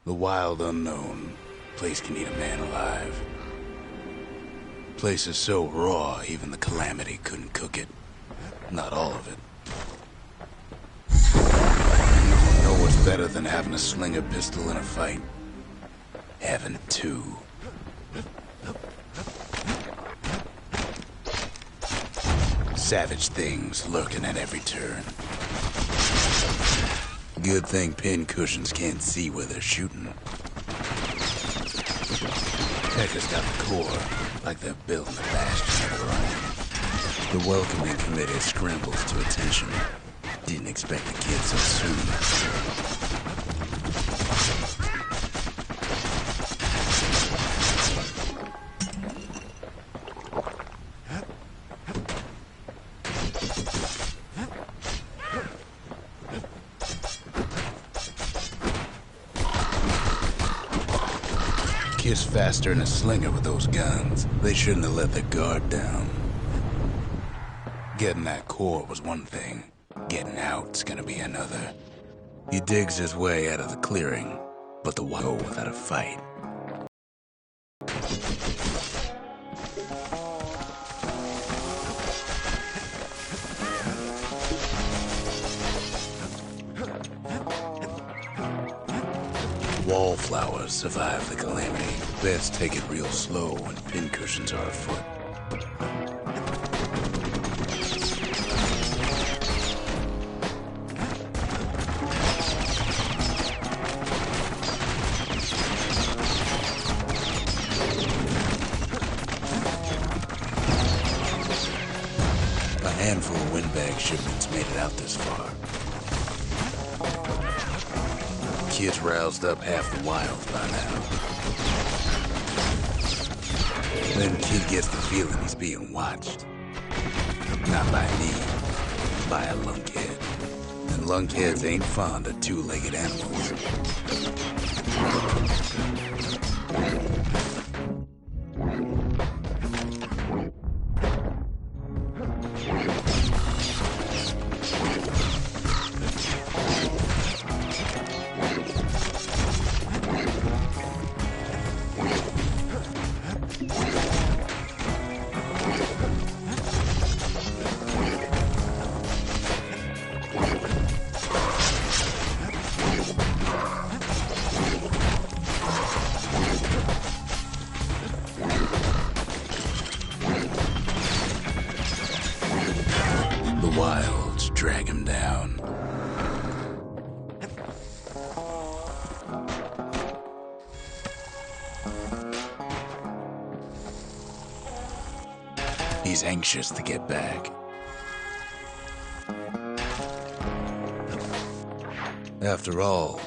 The wild unknown. Place can eat a man alive. Place is so raw, even the Calamity couldn't cook it. Not all of it. You know what's better than having a slinger pistol in a fight? Having two. Savage things lurking at every turn. Good thing pincushions can't see where they're shooting. Pekka's got the core, like they're building a bastion of their own. The welcoming committee scrambles to attention. Didn't expect the kid so soon. Kid's faster than a slinger with those guns. They shouldn't have let their guard down. Getting that core was one thing. Getting out's gonna be another. He digs his way out of the clearing, but the go without a fight. Wallflowers survive the Calamity. Best take it real slow when pincushions are afoot. A handful of windbag shipments made it out this far. Kid's roused up half the wilds by now. Then Kid gets the feeling he's being watched. Not by me, by a lunkhead. And lunkheads ain't fond of two-legged animals. The wilds drag him down. He's anxious to get back. After all,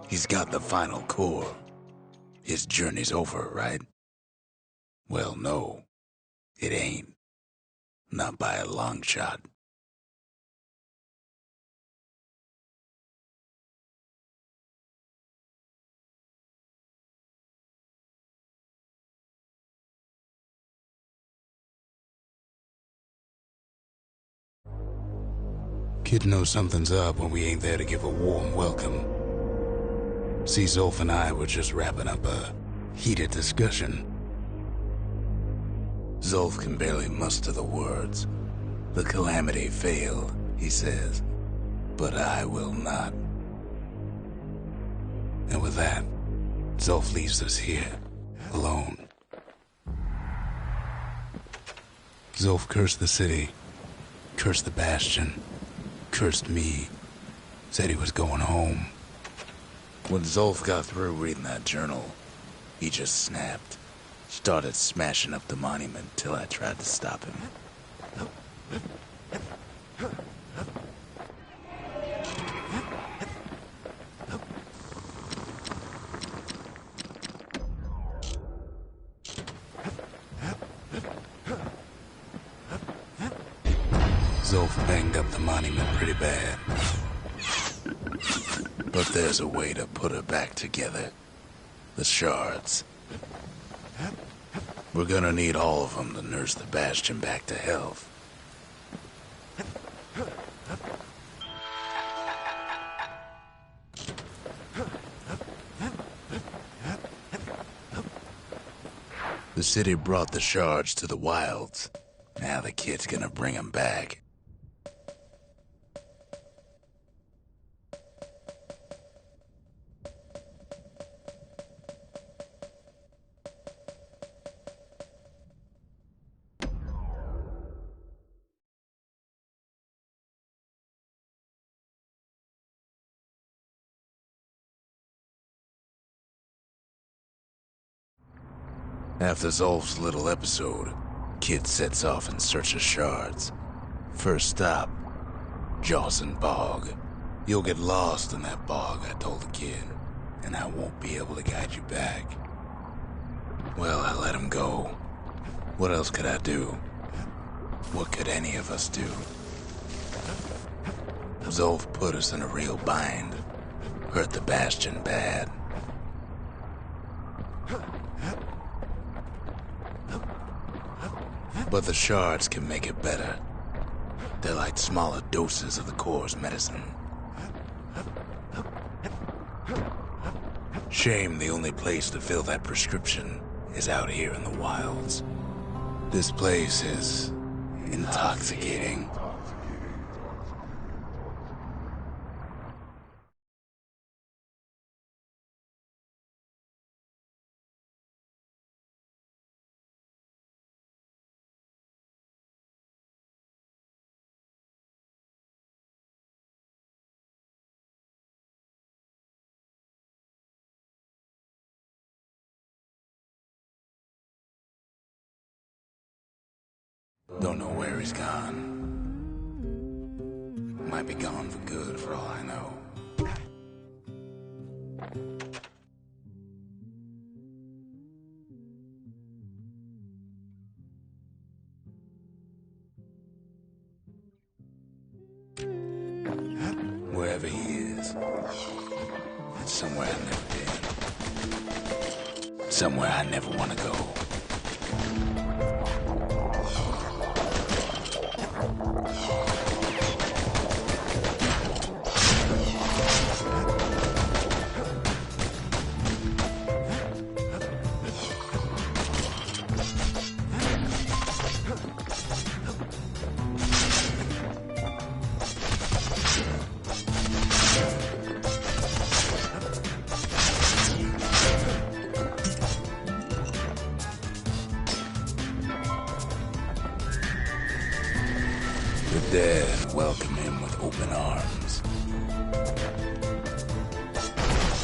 he's got the final core. His journey's over, right? Well, no, it ain't. Not by a long shot. Kid knows something's up when we ain't there to give a warm welcome. See, Zolf and I were just wrapping up a heated discussion. Zolf can barely muster the words. The Calamity failed, he says, but I will not. And with that, Zolf leaves us here, alone. Zolf cursed the city, cursed the Bastion, cursed me, said he was going home. When Zolf got through reading that journal, he just snapped. Started smashing up the monument till I tried to stop him. Zolf banged up the monument pretty bad. But there's a way to put her back together. The shards. We're gonna need all of them to nurse the Bastion back to health. The city brought the shards to the wilds. Now the kid's gonna bring them back. After Zolf's little episode, Kid sets off in search of shards. First stop, Jawson Bog. You'll get lost in that bog, I told the kid, and I won't be able to guide you back. Well, I let him go. What else could I do? What could any of us do? Zolf put us in a real bind. Hurt the Bastion bad. But the shards can make it better. They're like smaller doses of the core's medicine. Shame the only place to fill that prescription is out here in the wilds. This place is intoxicating. Don't know where he's gone. Might be gone for good for all I know. Wherever he is, it's somewhere I've never been. Somewhere I never want to go. The dead welcome him with open arms.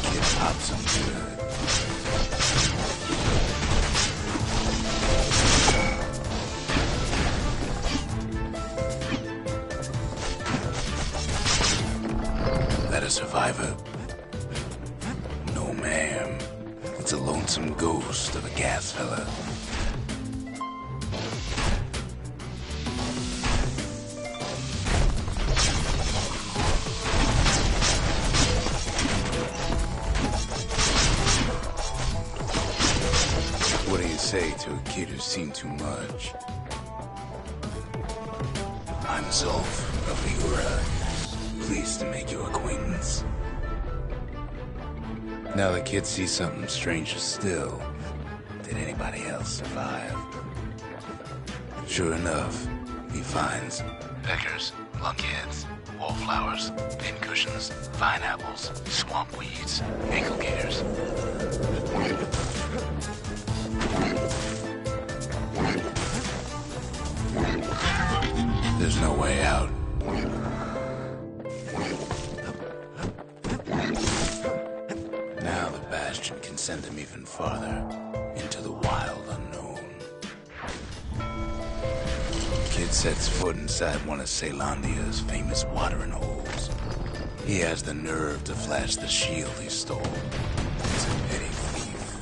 Kid pops him good. That a survivor? No, ma'am. It's a lonesome ghost of a gas fella. What do you say to a kid who's seen too much? I'm Zolf of Igura. Pleased to make your acquaintance. Now the kid sees something stranger still. Did anybody else survive? Sure enough, he finds peckers, lunkheads, wallflowers, pincushions, vine apples, swamp weeds, ankle gators. There's no way out. Now the Bastion can send him even farther into the wild unknown. Kid sets foot inside one of Caelondia's famous watering holes. He has the nerve to flash the shield he stole. He's a petty thief.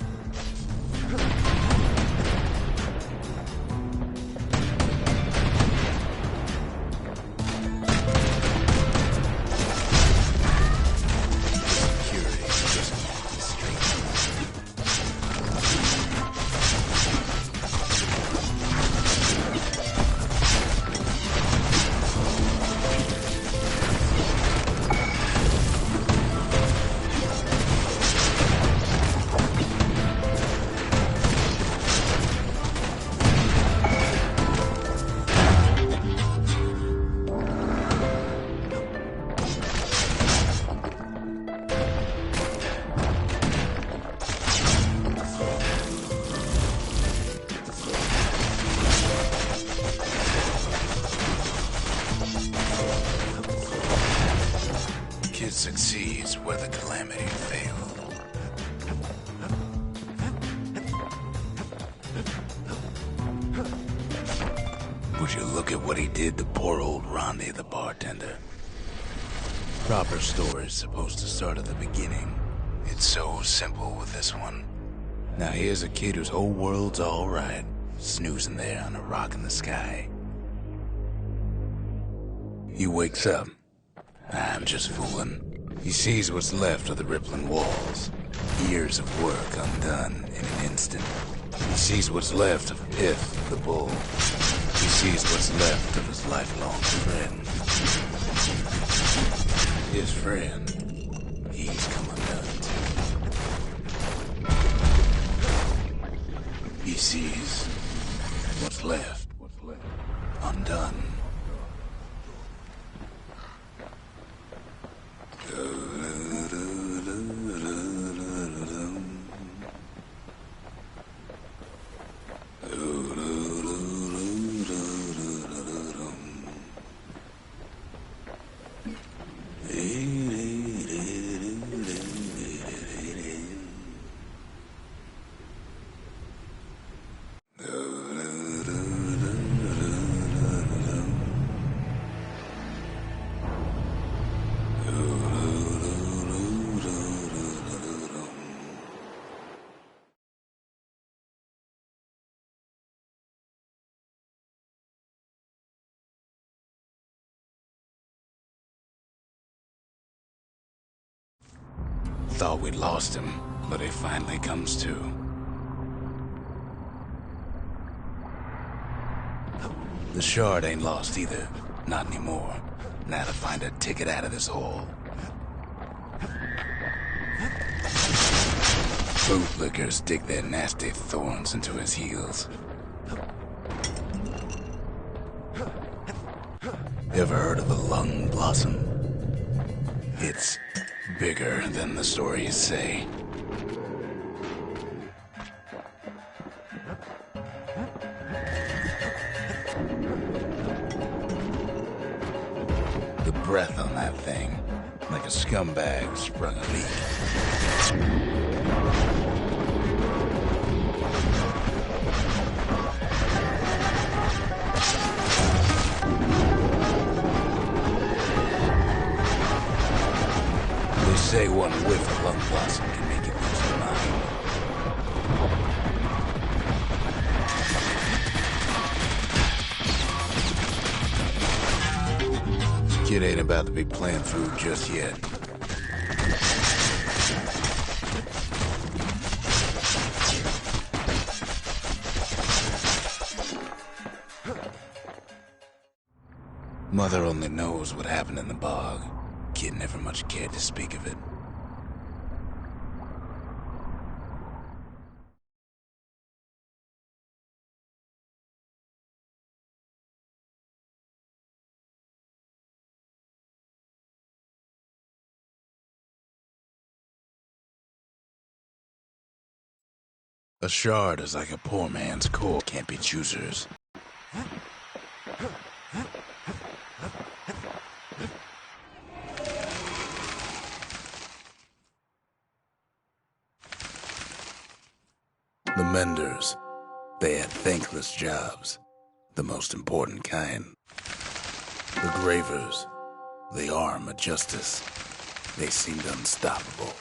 Kid succeeds where the calamity failed. Would you look at what he did to poor old Ronnie, the bartender? Proper story's supposed to start at the beginning. It's so simple with this one. Now here's a kid whose whole world's alright, snoozing there on a rock in the sky. He wakes up. I'm just fooling. He sees what's left of the rippling walls. Years of work undone in an instant. He sees what's left of Piff, the bull. He sees what's left of his lifelong friend. His friend, he's come undone too. He sees what's left undone. Thought we'd lost him, but he finally comes to. The shard ain't lost either. Not anymore. Now to find a ticket out of this hole. Bootlickers dig their nasty thorns into his heels. Ever heard of a lung blossom? It's bigger than the stories say. The breath on that thing, like a scumbag sprung a leak. Say one whiff of lung blossom can make you lose your mind. Kid ain't about to be playing food just yet. Mother only knows what happened in the bog. Kid never much cared to speak of it. A shard is like a poor man's core. Can't be choosers. The menders, they had thankless jobs, the most important kind. The gravers, the arm of justice, they seemed unstoppable.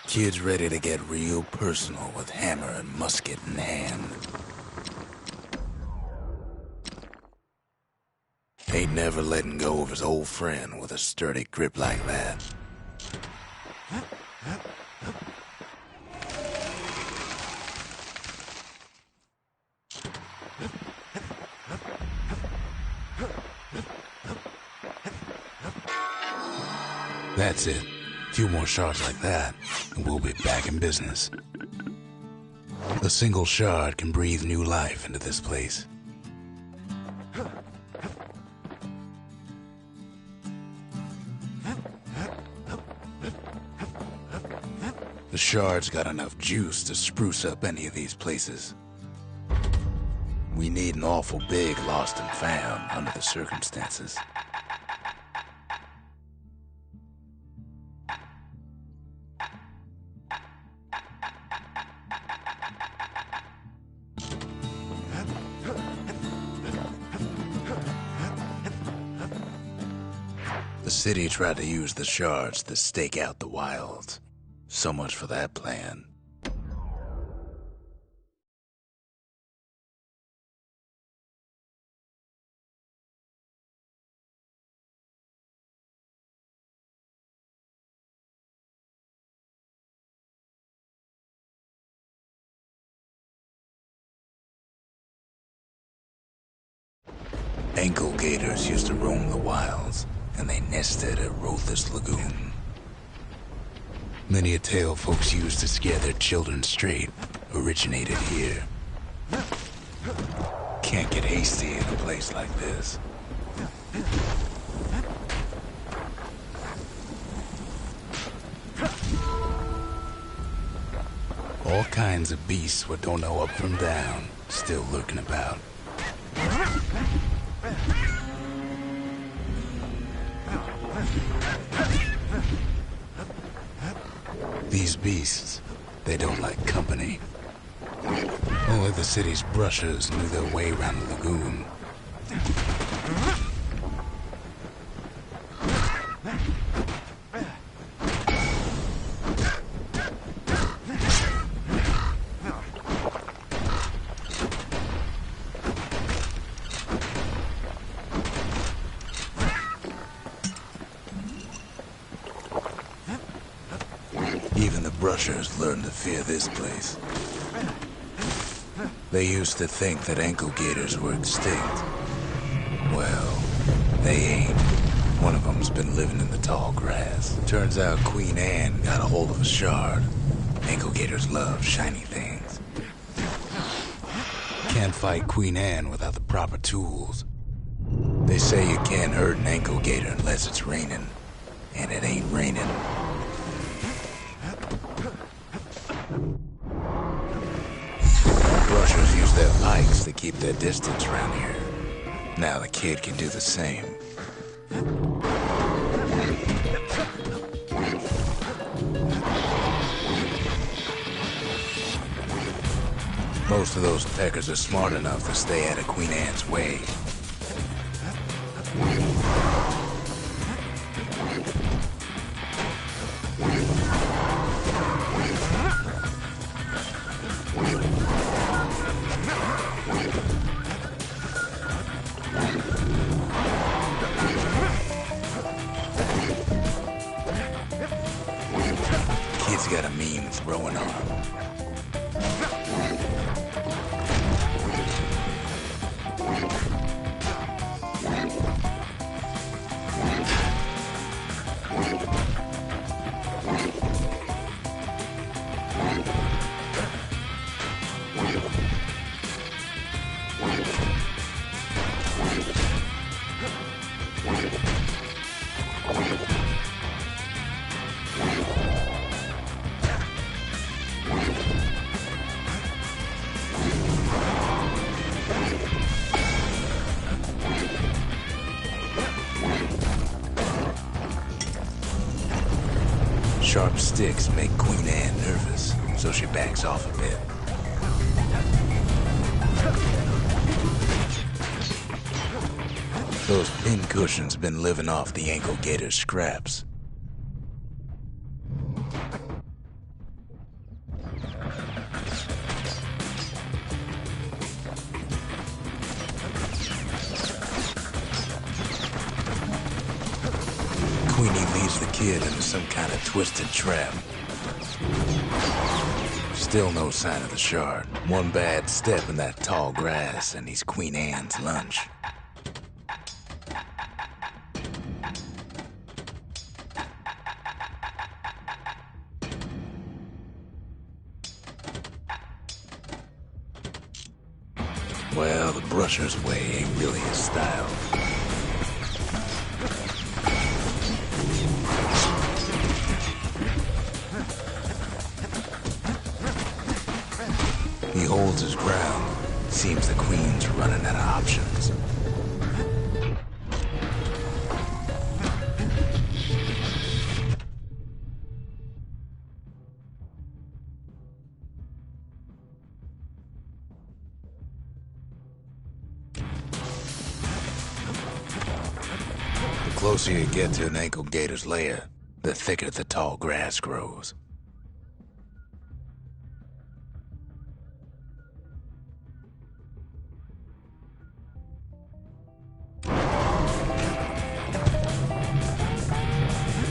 Kid's ready to get real personal with hammer and musket in hand. Ain't never letting go of his old friend with a sturdy grip like that. That's it. A few more shards like that, and we'll be back in business. A single shard can breathe new life into this place. The shard's got enough juice to spruce up any of these places. We need an awful big lost and found under the circumstances. The city tried to use the shards to stake out the wilds. So much for that plan. Ankle gators used to roam the wilds, and they nested at Rothes Lagoon. Many a tale folks used to scare their children straight originated here. Can't get hasty in a place like this. All kinds of beasts what don't know up from down, still lurking about. These beasts, they don't like company. Only the city's brushers knew their way around the lagoon. Even the brushers learned to fear this place. They used to think that ankle gators were extinct. Well, they ain't. One of them's been living in the tall grass. Turns out Queen Anne got a hold of a shard. Ankle gators love shiny things. Can't fight Queen Anne without the proper tools. They say you can't hurt an ankle gator unless it's raining. And it ain't raining. Brushers use their pikes to keep their distance around here. Now the kid can do the same. Most of those peckers are smart enough to stay out of Queen Anne's way. Kid's got a mean throwing arm. Sharp sticks make Queen Anne nervous, so she backs off a bit. Those pincushions been living off the ankle gator's scraps. Queenie leads the kid into some kind of twisted trap. Still no sign of the shard. One bad step in that tall grass and he's Queen Anne's lunch. Well, the brusher's way ain't really his style. He holds his ground. Seems the Queen's running out of options. The closer you get to an ankle gator's lair, the thicker the tall grass grows.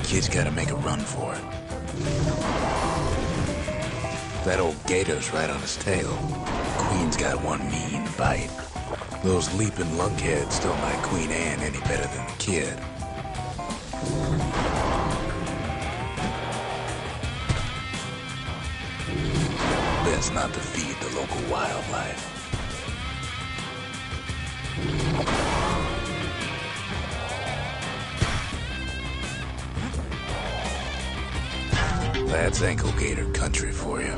Kid's gotta make a run for it. That old gator's right on his tail. Queen's got one mean bite. Those leaping lunkheads don't like Queen Anne any better than the kid. Best not to feed the local wildlife. That's ankle gator country for you.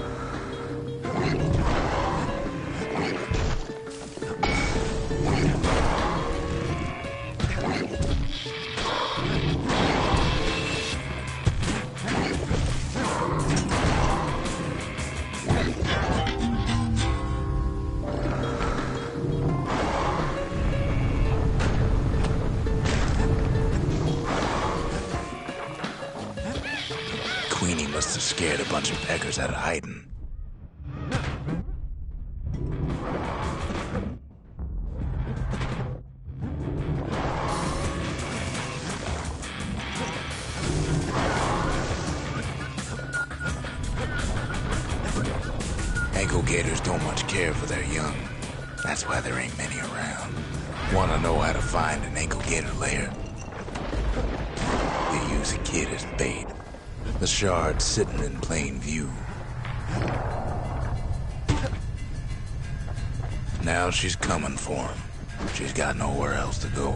Queenie must have scared a bunch of peckers out of hiding. Ankle gators don't much care for their young. That's why there ain't many around. Want to know how to find an ankle gator lair? You use a kid as bait. The shard's sitting in plain view. Now she's coming for him. She's got nowhere else to go.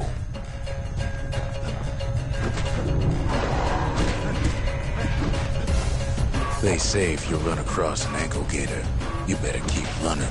They say if you run across an ankle gator, you better keep running.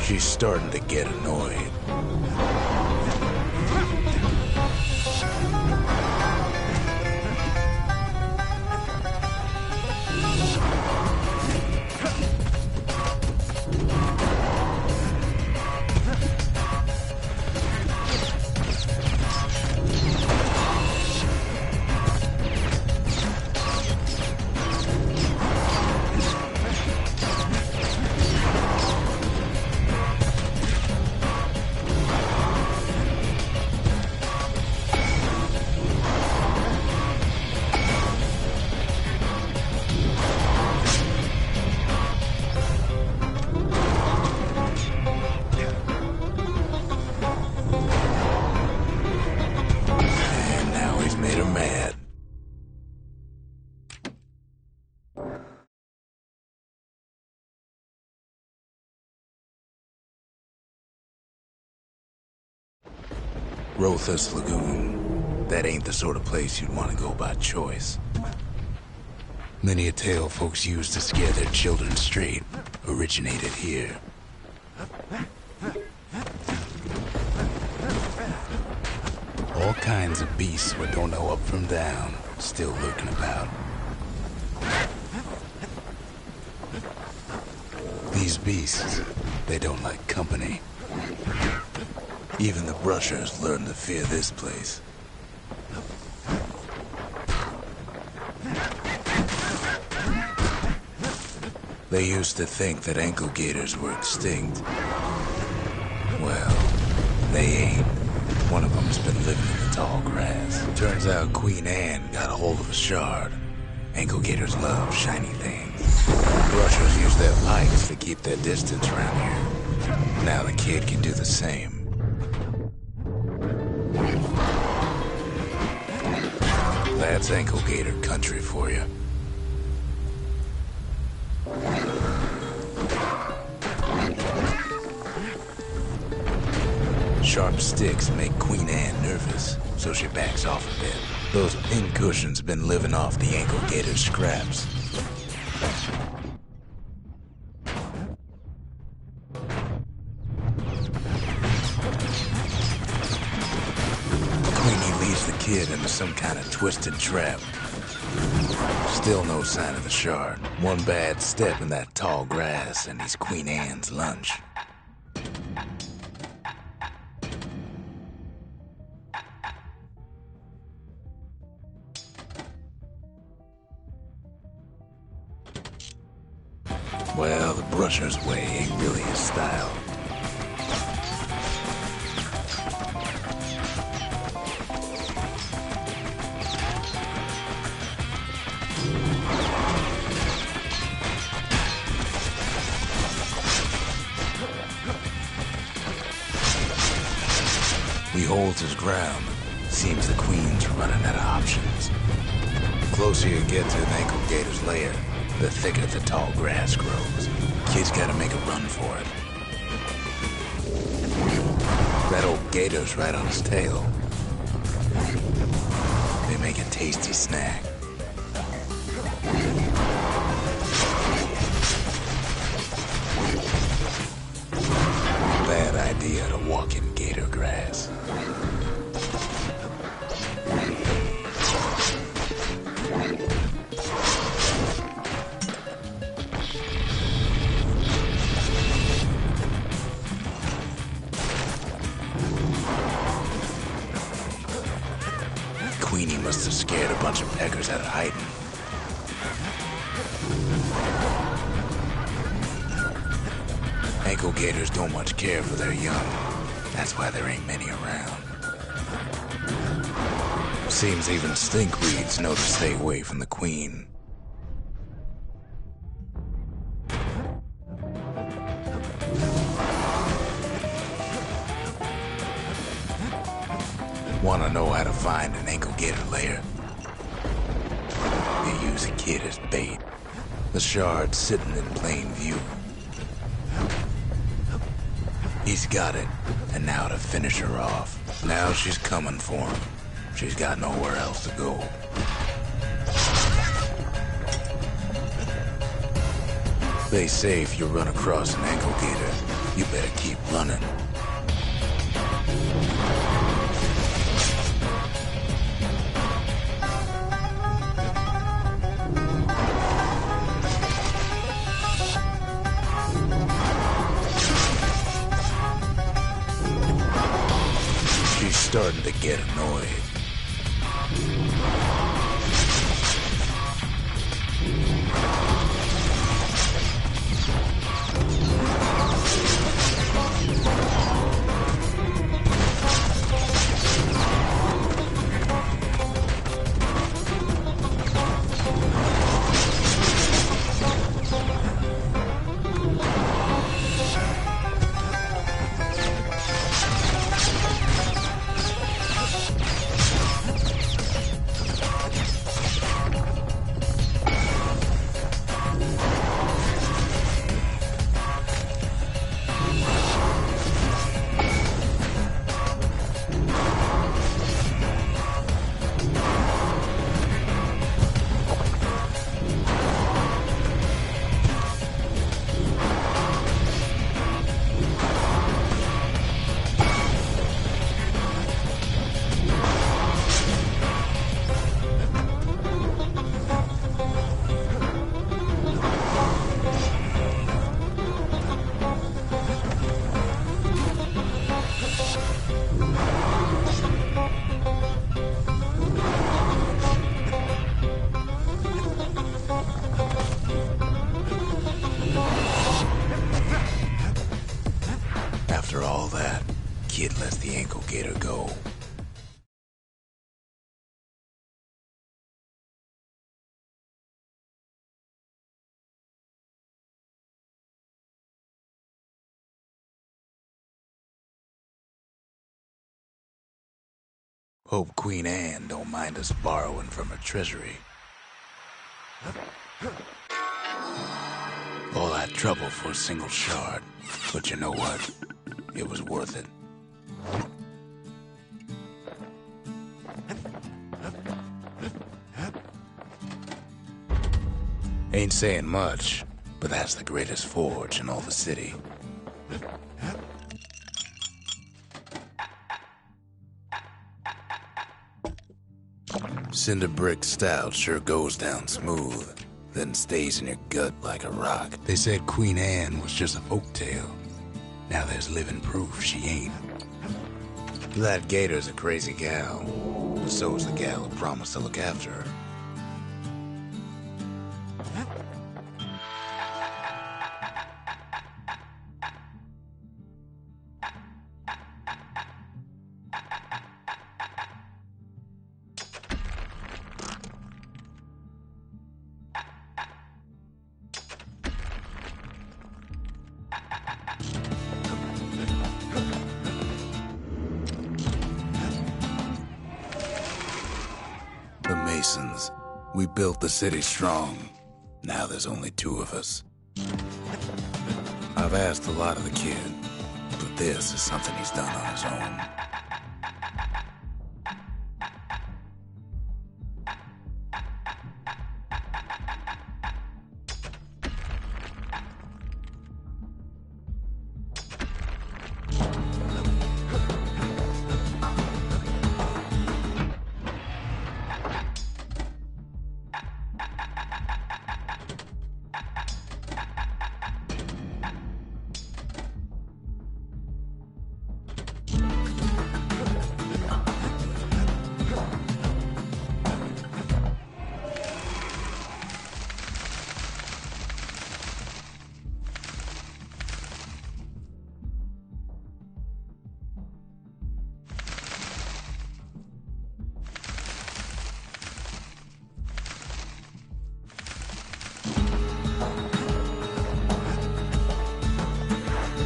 She's starting to get annoyed. Rothus Lagoon. That ain't the sort of place you'd want to go by choice. Many a tale folks use to scare their children straight originated here. All kinds of beasts what don't know up from down, still lurking about. These beasts, they don't like company. Even the brushers learn to fear this place. They used to think that ankle gators were extinct. Well, they ain't. One of them's been living in the tall grass. Turns out Queen Anne got a hold of a shard. Ankle gators love shiny things. Brushers use their pikes to keep their distance around here. Now the kid can do the same. That's ankle gator country for you. Sharp sticks make Queen Anne nervous, so she backs off a bit. Those pincushions been living off the ankle gator scraps. Queenie leads the kid into some kind of twisted trap. Still no sign of the shard. One bad step in that tall grass and he's Queen Anne's lunch. Well, the brusher's way ain't really his style. He holds his ground. Seems the queen's running out of options. The closer you get to an ankle gator's lair, the thicker the tall grass grows. Kid's gotta make a run for it. That old gator's right on his tail. They make a tasty snack. Bad idea to walk in gator grass. Queenie must have scared a bunch of peckers out of hiding. Ankle gators don't much care for their young. That's why there ain't many around. Seems even stinkweeds know to stay away from the queen. Want to know how to find an ankle gator lair? You use a kid as bait. The shard's sitting in plain view. He's got it, and now to finish her off. Now she's coming for him. She's got nowhere else to go. They say if you run across an ankle gator, you better keep running. She's starting to get annoyed. Gator go. Hope Queen Anne don't mind us borrowing from her treasury. All that trouble for a single shard. But you know what? It was worth it. Ain't saying much, but that's the greatest forge in all the city. Cinder brick stout sure goes down smooth, then stays in your gut like a rock. They said Queen Anne was just a folktale. Now there's living proof she ain't. That Gator's a crazy gal, but so's the gal who promised to look after her. The Masons. We built the city strong. Now there's only two of us. I've asked a lot of the kid, but this is something he's done on his own.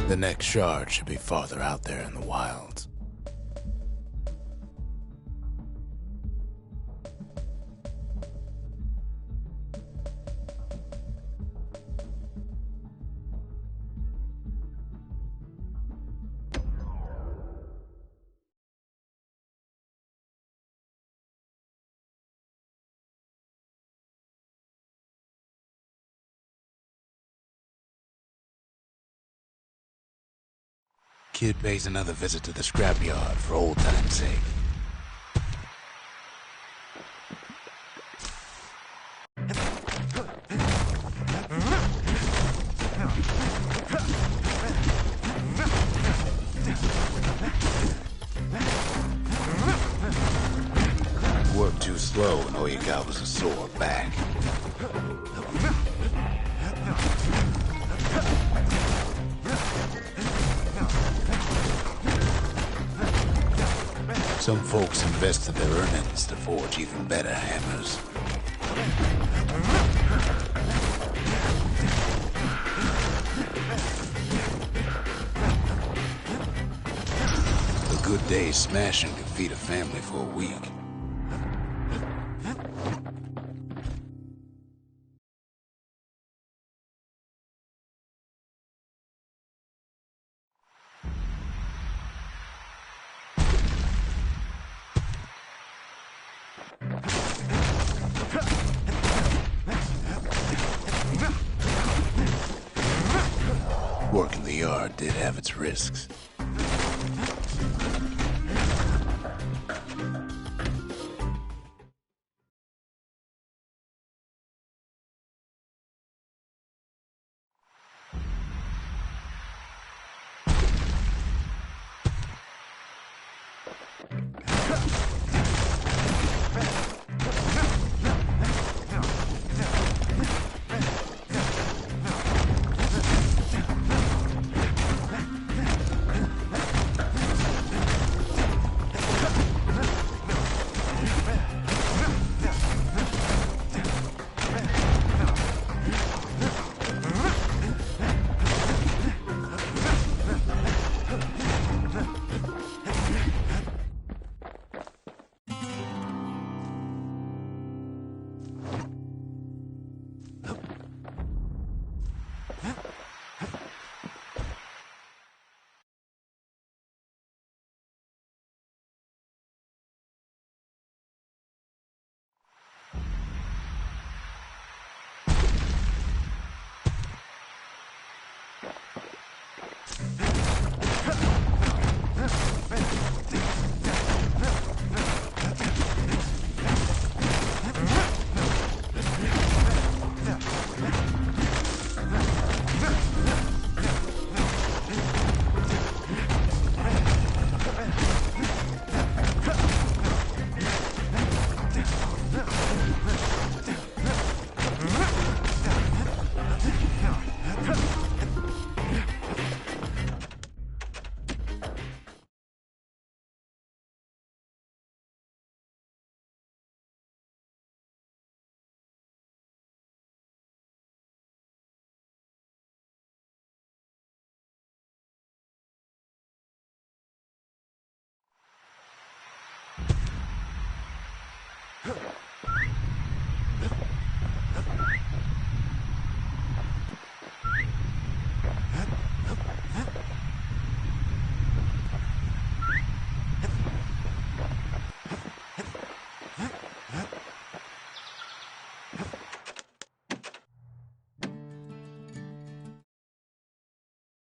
The next shard should be farther out there in the wilds. Kid pays another visit to the scrapyard for old time's sake. Worked too slow and all you got was a sore back. Some folks invested their earnings to forge even better hammers. A good day's smashing could feed a family for a week. Working the yard did have its risks.